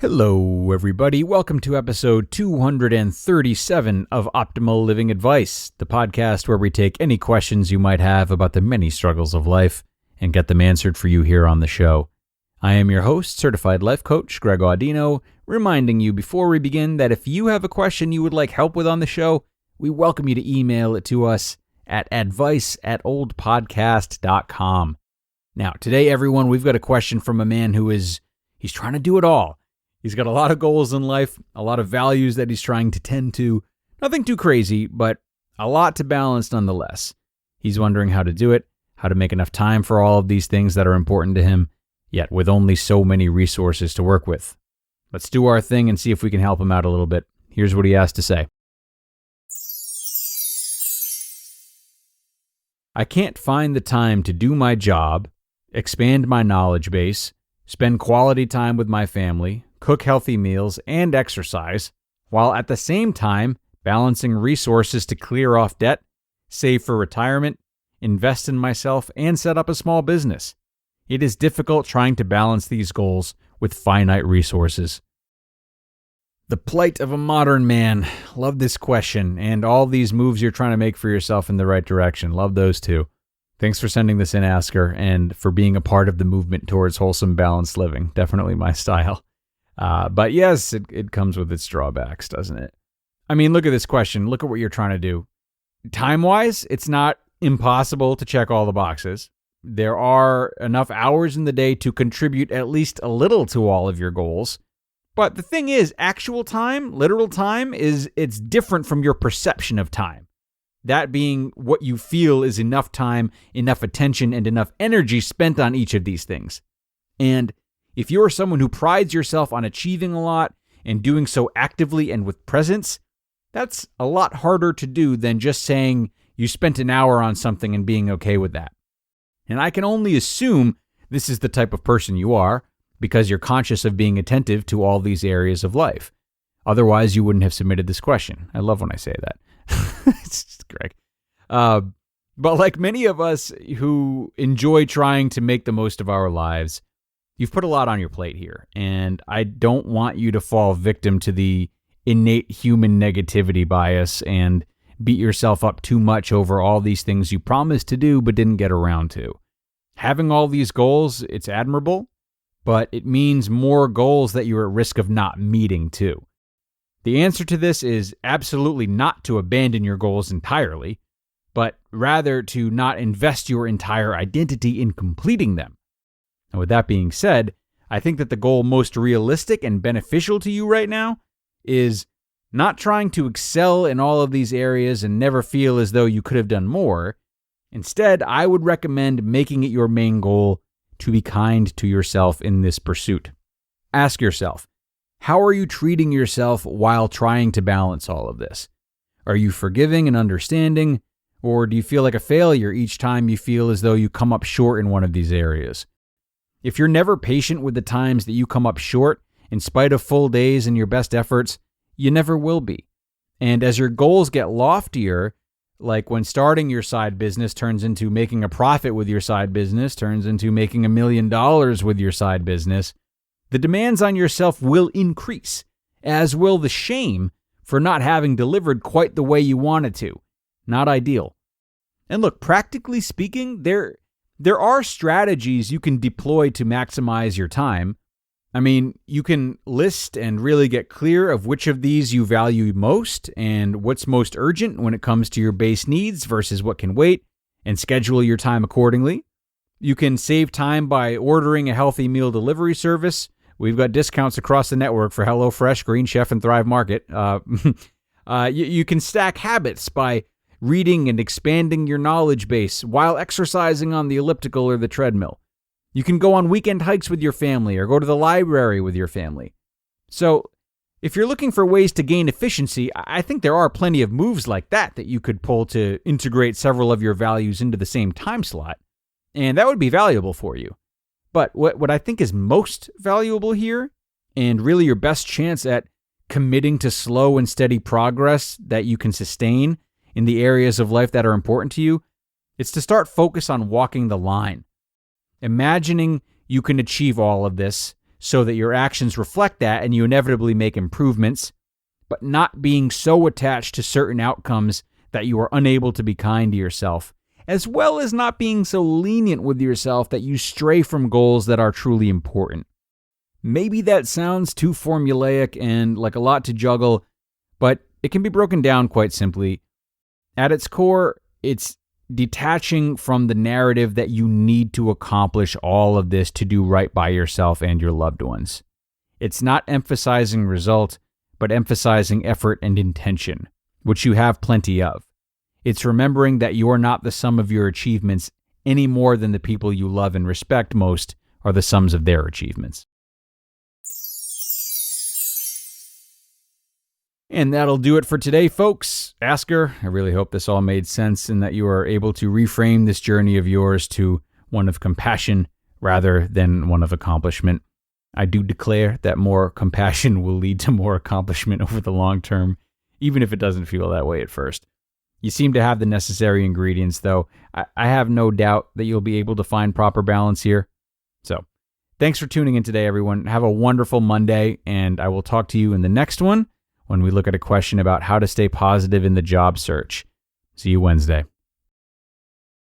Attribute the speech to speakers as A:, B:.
A: Hello, everybody. Welcome to episode 237 of Optimal Living Advice, the podcast where we take any questions you might have about the many struggles of life and get them answered for you here on the show. I am your host, certified life coach Greg Audino, reminding you before we begin that if you have a question you would like help with on the show, we welcome you to email it to us at advice@oldpodcast.com. Now, today, everyone, we've got a question from a man he's trying to do it all. He's got a lot of goals in life, a lot of values that he's trying to tend to. Nothing too crazy, but a lot to balance nonetheless. He's wondering how to do it, how to make enough time for all of these things that are important to him, yet with only so many resources to work with. Let's do our thing and see if we can help him out a little bit. Here's what he has to say. I can't find the time to do my job, expand my knowledge base, spend quality time with my family, cook healthy meals, and exercise, while at the same time balancing resources to clear off debt, save for retirement, invest in myself, and set up a small business. It is difficult trying to balance these goals with finite resources. The plight of a modern man. Love this question, and all these moves you're trying to make for yourself in the right direction. Love those too. Thanks for sending this in, Asker, and for being a part of the movement towards wholesome, balanced living. Definitely my style. But yes, it comes with its drawbacks, doesn't it? I mean, look at this question. Look at what you're trying to do. Time-wise, it's not impossible to check all the boxes. There are enough hours in the day to contribute at least a little to all of your goals. But the thing is, actual time, literal time, it's different from your perception of time. That being what you feel is enough time, enough attention, and enough energy spent on each of these things. And if you're someone who prides yourself on achieving a lot and doing so actively and with presence, that's a lot harder to do than just saying you spent an hour on something and being okay with that. And I can only assume this is the type of person you are because you're conscious of being attentive to all these areas of life. Otherwise, you wouldn't have submitted this question. I love when I say that. It's just Greg. But like many of us who enjoy trying to make the most of our lives, you've put a lot on your plate here, and I don't want you to fall victim to the innate human negativity bias and beat yourself up too much over all these things you promised to do but didn't get around to. Having all these goals, it's admirable, but it means more goals that you're at risk of not meeting too. The answer to this is absolutely not to abandon your goals entirely, but rather to not invest your entire identity in completing them. And with that being said, I think that the goal most realistic and beneficial to you right now is not trying to excel in all of these areas and never feel as though you could have done more. Instead, I would recommend making it your main goal to be kind to yourself in this pursuit. Ask yourself, how are you treating yourself while trying to balance all of this? Are you forgiving and understanding, or do you feel like a failure each time you feel as though you come up short in one of these areas? If you're never patient with the times that you come up short, in spite of full days and your best efforts, you never will be. And as your goals get loftier, like when starting your side business turns into making a profit with your side business, turns into making $1 million with your side business, the demands on yourself will increase, as will the shame for not having delivered quite the way you wanted to. Not ideal. And look, practically speaking, there are strategies you can deploy to maximize your time. I mean, you can list and really get clear of which of these you value most and what's most urgent when it comes to your base needs versus what can wait, and schedule your time accordingly. You can save time by ordering a healthy meal delivery service. We've got discounts across the network for HelloFresh, Green Chef, and Thrive Market. You can stack habits by reading and expanding your knowledge base while exercising on the elliptical or the treadmill. You can go on weekend hikes with your family or go to the library with your family. So if you're looking for ways to gain efficiency, I think there are plenty of moves like that you could pull to integrate several of your values into the same time slot, and that would be valuable for you. But what I think is most valuable here, and really your best chance at committing to slow and steady progress that you can sustain in the areas of life that are important to you, it's to start focus on walking the line. Imagining you can achieve all of this so that your actions reflect that and you inevitably make improvements, but not being so attached to certain outcomes that you are unable to be kind to yourself, as well as not being so lenient with yourself that you stray from goals that are truly important. Maybe that sounds too formulaic and like a lot to juggle, but it can be broken down quite simply. At its core, it's detaching from the narrative that you need to accomplish all of this to do right by yourself and your loved ones. It's not emphasizing result, but emphasizing effort and intention, which you have plenty of. It's remembering that you're not the sum of your achievements any more than the people you love and respect most are the sums of their achievements. And that'll do it for today, folks. Asker, I really hope this all made sense and that you are able to reframe this journey of yours to one of compassion rather than one of accomplishment. I do declare that more compassion will lead to more accomplishment over the long term, even if it doesn't feel that way at first. You seem to have the necessary ingredients, though. I have no doubt that you'll be able to find proper balance here. So, thanks for tuning in today, everyone. Have a wonderful Monday, and I will talk to you in the next one when we look at a question about how to stay positive in the job search. See you Wednesday.